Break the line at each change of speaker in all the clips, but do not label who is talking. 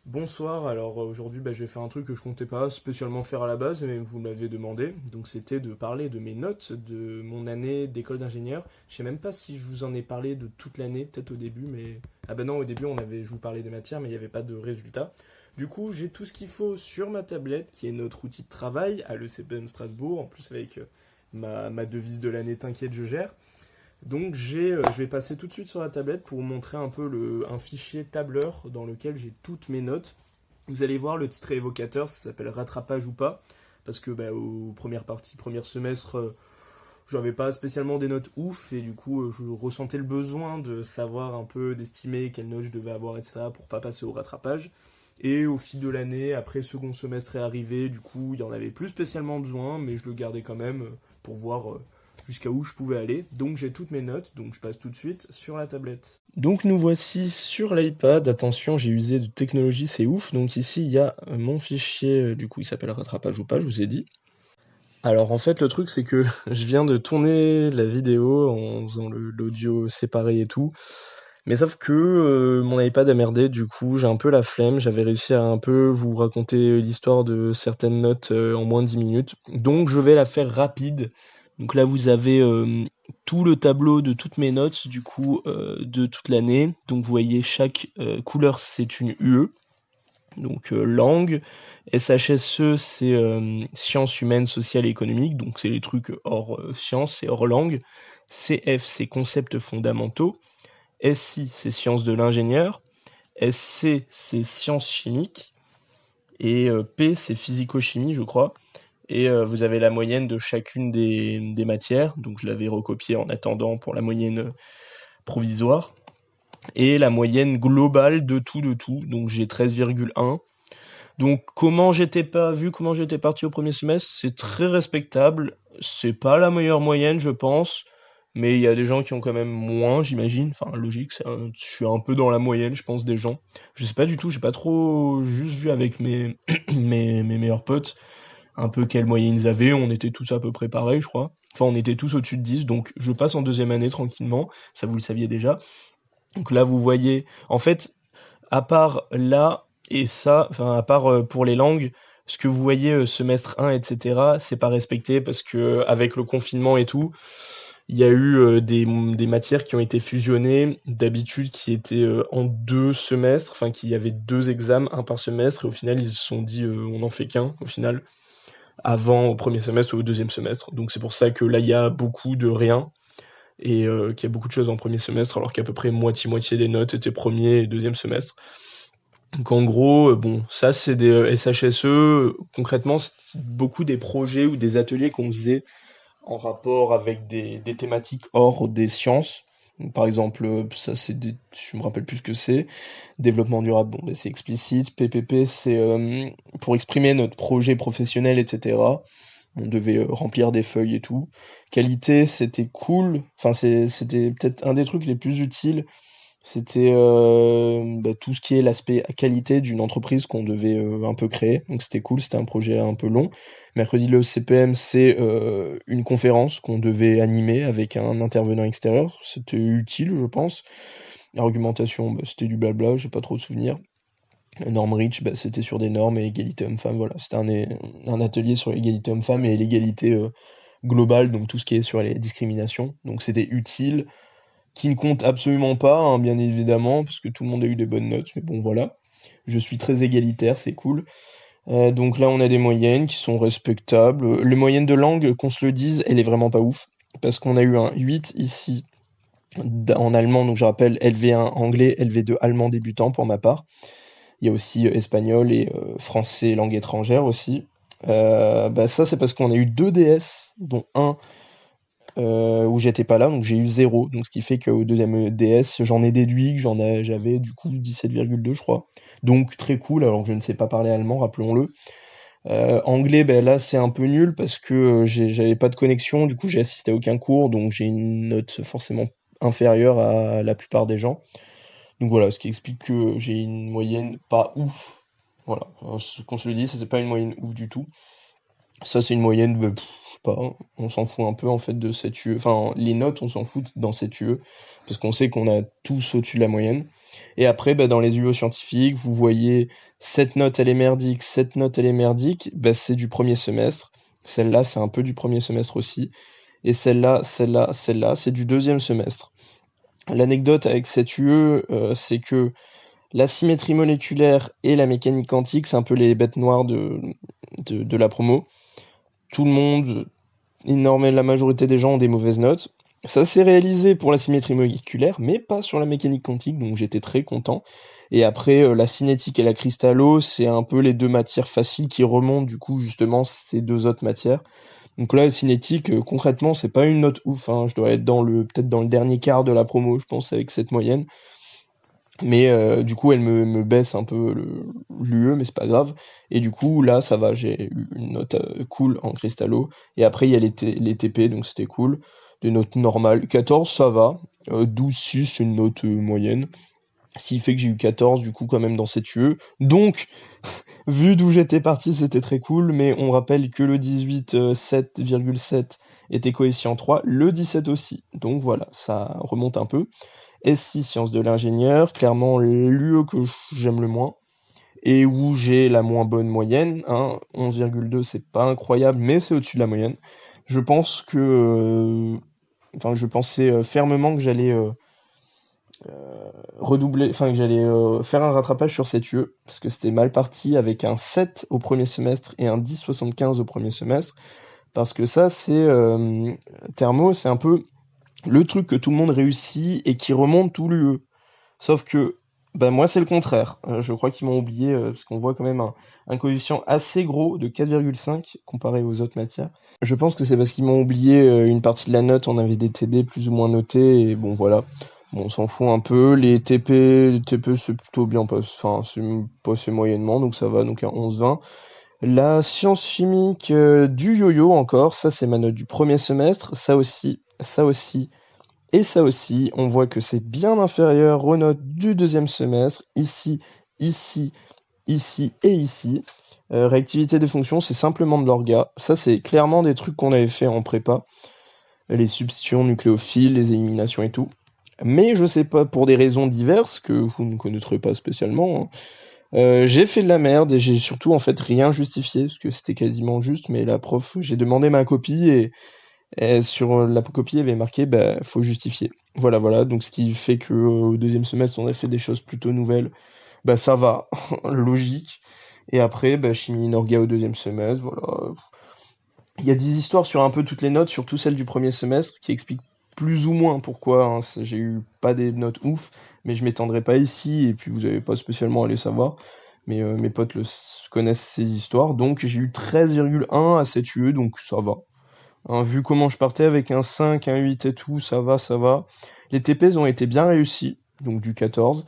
Bonsoir, alors aujourd'hui je vais faire un truc que je comptais pas spécialement faire à la base, mais vous me l'avez demandé. Donc c'était de parler de mes notes de mon année d'école d'ingénieur. Je sais même pas si je vous en ai parlé de toute l'année, peut-être au début, mais... Ah ben non, au début je vous parlais des matières, mais il n'y avait pas de résultats. Du coup j'ai tout ce qu'il faut sur ma tablette, qui est notre outil de travail à l'ECPM Strasbourg, en plus avec ma devise de l'année T'inquiète, je gère. Donc je vais passer tout de suite sur la tablette pour vous montrer un peu un fichier tableur dans lequel j'ai toutes mes notes. Vous allez voir, le titre est évocateur, ça s'appelle rattrapage ou pas, parce que aux premières parties, premier semestre, j'avais pas spécialement des notes ouf, et du coup je ressentais le besoin de savoir un peu, d'estimer quelles notes je devais avoir, etc., pour pas passer au rattrapage. Et au fil de l'année, après second semestre est arrivé, du coup il y en avait plus spécialement besoin, mais je le gardais quand même pour voir jusqu'à où je pouvais aller. Donc j'ai toutes mes notes, donc je passe tout de suite sur la tablette. Donc nous voici sur l'iPad. Attention, j'ai usé de technologie, c'est ouf. Donc ici il y a mon fichier, du coup il s'appelle rattrapage ou pas, je vous ai dit. Alors en fait le truc c'est que je viens de tourner la vidéo en faisant l'audio séparé et tout. Mais sauf que mon iPad a merdé, du coup j'ai un peu la flemme. J'avais réussi à un peu vous raconter l'histoire de certaines notes en moins de 10 minutes. Donc je vais la faire rapide. Donc là vous avez tout le tableau de toutes mes notes du coup de toute l'année. Donc vous voyez chaque couleur c'est une UE. Donc langue, SHSE c'est sciences humaines, sociales et économiques, donc c'est les trucs hors sciences et hors langue. CF c'est concepts fondamentaux. SI c'est sciences de l'ingénieur. SC c'est sciences chimiques. Et P c'est physico-chimie je crois. Et vous avez la moyenne de chacune des matières, donc je l'avais recopié en attendant pour la moyenne provisoire. Et la moyenne globale de tout, donc j'ai 13,1. Donc comment j'étais parti au premier semestre, c'est très respectable. C'est pas la meilleure moyenne, je pense, mais il y a des gens qui ont quand même moins, j'imagine. Enfin, logique, je suis un peu dans la moyenne, je pense, des gens. Je sais pas du tout, j'ai pas trop juste vu avec mes meilleurs potes un peu quelle moyenne ils avaient. On était tous à peu près pareils, je crois. Enfin, on était tous au-dessus de 10, donc je passe en deuxième année tranquillement. Ça, vous le saviez déjà. Donc là, vous voyez, en fait, à part là et ça, enfin à part pour les langues, ce que vous voyez semestre 1, etc., c'est pas respecté parce que avec le confinement et tout, il y a eu des matières qui ont été fusionnées, d'habitude qui étaient en deux semestres, enfin qu'il y avait deux examens, un par semestre, et au final ils se sont dit on n'en fait qu'un au final, avant au premier semestre ou au deuxième semestre. Donc c'est pour ça que là il y a beaucoup de rien et qu'il y a beaucoup de choses en premier semestre alors qu'à peu près moitié-moitié des notes étaient premier et deuxième semestre. Donc en gros, bon, ça c'est des SHSE. Concrètement, c'est beaucoup des projets ou des ateliers qu'on faisait en rapport avec des thématiques hors des sciences. Donc, par exemple, ça c'est je me rappelle plus ce que c'est. Développement durable, bon, ben, c'est explicite. PPP, c'est pour exprimer notre projet professionnel, etc. On devait remplir des feuilles et tout. Qualité, c'était cool. Enfin, c'était peut-être un des trucs les plus utiles, c'était tout ce qui est l'aspect qualité d'une entreprise qu'on devait un peu créer. Donc c'était cool, c'était un projet un peu long. Mercredi, le CPM, c'est une conférence qu'on devait animer avec un intervenant extérieur. C'était utile, je pense. L'argumentation, c'était du blabla, j'ai pas trop de souvenirs. Norm Rich, c'était sur des normes et égalité homme-femme. Voilà, c'était un atelier sur l'égalité homme-femme et l'égalité globale, donc tout ce qui est sur les discriminations. Donc c'était utile, qui ne compte absolument pas, hein, bien évidemment, parce que tout le monde a eu des bonnes notes, mais bon, voilà. Je suis très égalitaire, c'est cool. Donc là, on a des moyennes qui sont respectables. Les moyennes de langue, qu'on se le dise, elle est vraiment pas ouf, parce qu'on a eu un 8 ici en allemand, donc je rappelle LV1 anglais, LV2 allemand débutant pour ma part. Il y a aussi espagnol et français langue étrangère aussi. Ça, c'est parce qu'on a eu deux DS, dont un où j'étais pas là, donc j'ai eu 0. Donc ce qui fait qu'au deuxième DS, j'en ai déduit que j'avais du coup 17,2 je crois. Donc très cool, alors que je ne sais pas parler allemand, rappelons-le. Anglais, là c'est un peu nul parce que j'avais pas de connexion, du coup j'ai assisté à aucun cours, donc j'ai une note forcément inférieure à la plupart des gens. Donc voilà, ce qui explique que j'ai une moyenne pas ouf. Voilà, qu'on se le dise, ça c'est pas une moyenne ouf du tout. Ça, c'est une moyenne, je sais pas, on s'en fout un peu en fait de cette UE. Enfin, les notes, on s'en fout dans cette UE, parce qu'on sait qu'on a tous au-dessus de la moyenne. Et après, dans les UO scientifiques, vous voyez cette note elle est merdique, cette note elle est merdique, c'est du premier semestre. Celle-là, c'est un peu du premier semestre aussi. Et celle-là, c'est du deuxième semestre. L'anecdote avec cette UE, c'est que la symétrie moléculaire et la mécanique quantique, c'est un peu les bêtes noires de la promo. Tout le monde, la majorité des gens ont des mauvaises notes. Ça s'est réalisé pour la symétrie moléculaire, mais pas sur la mécanique quantique, donc j'étais très content. Et après, la cinétique et la cristallo, c'est un peu les deux matières faciles qui remontent du coup justement ces deux autres matières. Donc là, cinétique, concrètement, c'est pas une note ouf, hein. Je dois être peut-être dans le dernier quart de la promo, je pense, avec cette moyenne. Mais du coup, elle me baisse un peu l'UE, mais c'est pas grave. Et du coup, là, ça va, j'ai eu une note cool en cristallo. Et après, il y a les TP, donc c'était cool. Des notes normales. 14, ça va. 12, 6, c'est une note moyenne. Ce qui fait que j'ai eu 14, du coup, quand même, dans cette UE. Donc, vu d'où j'étais parti, c'était très cool. Mais on rappelle que le 18, 7,7 était coefficient 3. Le 17 aussi. Donc voilà, ça remonte un peu. S6 sciences de l'ingénieur, clairement l'UE que j'aime le moins, et où j'ai la moins bonne moyenne, hein, 11,2 c'est pas incroyable, mais c'est au-dessus de la moyenne. Je pense que, je pensais fermement que j'allais redoubler, que j'allais faire un rattrapage sur cette UE, parce que c'était mal parti avec un 7 au premier semestre et un 10,75 au premier semestre, parce que ça c'est thermo, c'est un peu le truc que tout le monde réussit et qui remonte tout l'UE. Sauf que, moi, c'est le contraire. Je crois qu'ils m'ont oublié, parce qu'on voit quand même un coefficient assez gros de 4,5 comparé aux autres matières. Je pense que c'est parce qu'ils m'ont oublié une partie de la note. On avait des TD plus ou moins notés, et bon, voilà. Bon, on s'en fout un peu. Les TP c'est plutôt bien c'est passé moyennement, donc ça va, donc un 11-20. La science chimique du yo-yo encore, ça c'est ma note du premier semestre, ça aussi, et ça aussi, on voit que c'est bien inférieur aux notes du deuxième semestre, ici, ici, ici et ici. Réactivité des fonctions, c'est simplement de l'orga. Ça, c'est clairement des trucs qu'on avait fait en prépa. Les substitutions nucléophiles, les éliminations et tout. Mais je sais pas, pour des raisons diverses, que vous ne connaîtrez pas spécialement, hein, j'ai fait de la merde et j'ai surtout en fait rien justifié, parce que c'était quasiment juste, mais la prof, j'ai demandé ma copie et sur la copie, il y avait marqué, faut justifier. Voilà, voilà. Donc, ce qui fait que au deuxième semestre, on a fait des choses plutôt nouvelles. Ça va, logique. Et après, chimie inorga au deuxième semestre, voilà. Il y a des histoires sur un peu toutes les notes, surtout celles du premier semestre, qui expliquent plus ou moins pourquoi hein, j'ai eu pas des notes ouf, mais je m'étendrai pas ici, et puis vous avez pas spécialement à les savoir. Mais mes potes connaissent ces histoires, donc j'ai eu 13,1 à cette UE, donc ça va. Hein, vu comment je partais avec un 5, un 8 et tout, ça va, ça va. Les TPs ont été bien réussis, donc du 14.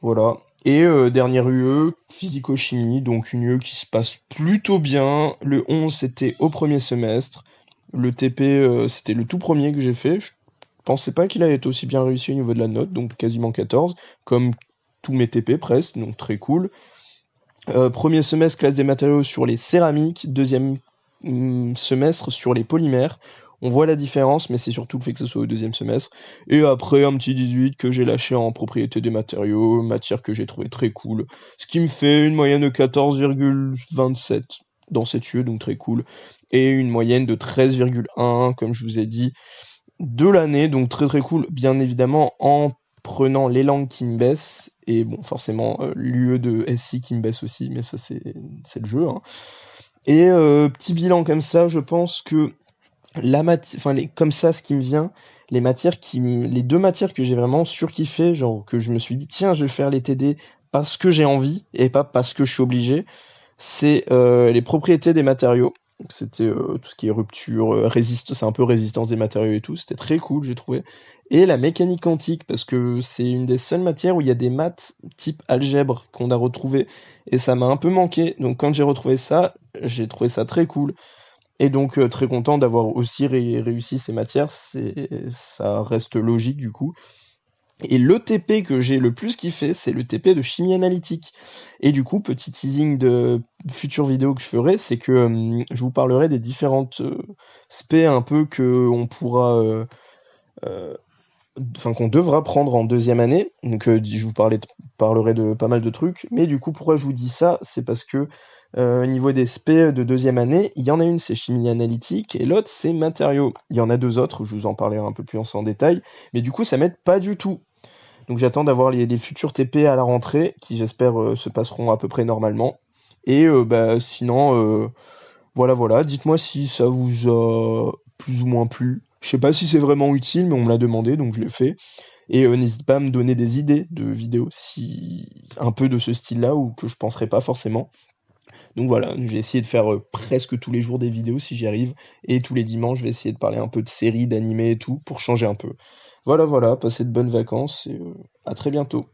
Voilà. Et dernière UE, physico-chimie, donc une UE qui se passe plutôt bien. Le 11, c'était au premier semestre. Le TP, c'était le tout premier que j'ai fait. Je pensais pas qu'il allait être aussi bien réussi au niveau de la note, donc quasiment 14, comme tous mes TP presque, donc très cool. Premier semestre, classe des matériaux sur les céramiques. Deuxième semestre sur les polymères. On voit la différence, mais c'est surtout le fait que ce soit au deuxième semestre. Et après, un petit 18 que j'ai lâché en propriété des matériaux, matière que j'ai trouvé très cool. Ce qui me fait une moyenne de 14,27 dans cette UE, donc très cool. Et une moyenne de 13,1, comme je vous ai dit, de l'année, donc très très cool. Bien évidemment, en prenant les langues qui me baissent, et bon, forcément, l'UE de SI qui me baisse aussi, mais ça c'est le jeu, hein. Et petit bilan comme ça, je pense que comme ça, ce qui me vient, les deux matières que j'ai vraiment surkiffé, genre que je me suis dit tiens, je vais faire les TD parce que j'ai envie et pas parce que je suis obligé, c'est les propriétés des matériaux. Donc, c'était tout ce qui est rupture, c'est un peu résistance des matériaux et tout, c'était très cool, j'ai trouvé. Et la mécanique quantique, parce que c'est une des seules matières où il y a des maths type algèbre qu'on a retrouvé, et ça m'a un peu manqué. Donc quand j'ai retrouvé ça, j'ai trouvé ça très cool. Et donc très content d'avoir aussi réussi ces matières, ça reste logique du coup. Et le TP que j'ai le plus kiffé, c'est le TP de chimie analytique. Et du coup, petit teasing de futures vidéos que je ferai, c'est que je vous parlerai des différentes spé un peu que on pourra
enfin qu'on devra prendre en deuxième année. Donc je vous parlerai de pas mal de trucs. Mais du coup, pourquoi je vous dis ça? C'est parce que au niveau des spé de deuxième année, il y en a une, c'est chimie analytique, et l'autre, c'est matériaux. Il y en a deux autres, je vous en parlerai un peu plus en détail. Mais du coup, ça m'aide pas du tout. Donc j'attends d'avoir les futurs TP à la rentrée, qui j'espère se passeront à peu près normalement. Et sinon, voilà. Dites-moi si ça vous a plus ou moins plu. Je sais pas si c'est vraiment utile, mais on me l'a demandé, donc je l'ai fait. Et n'hésite pas à me donner des idées de vidéos, si un peu de ce style-là, ou que je penserais pas forcément. Donc voilà, je vais essayer de faire presque tous les jours des vidéos si j'y arrive. Et tous les dimanches, je vais essayer de parler un peu de séries, d'animés et tout, pour changer un peu. Voilà, passez de bonnes vacances et à très bientôt.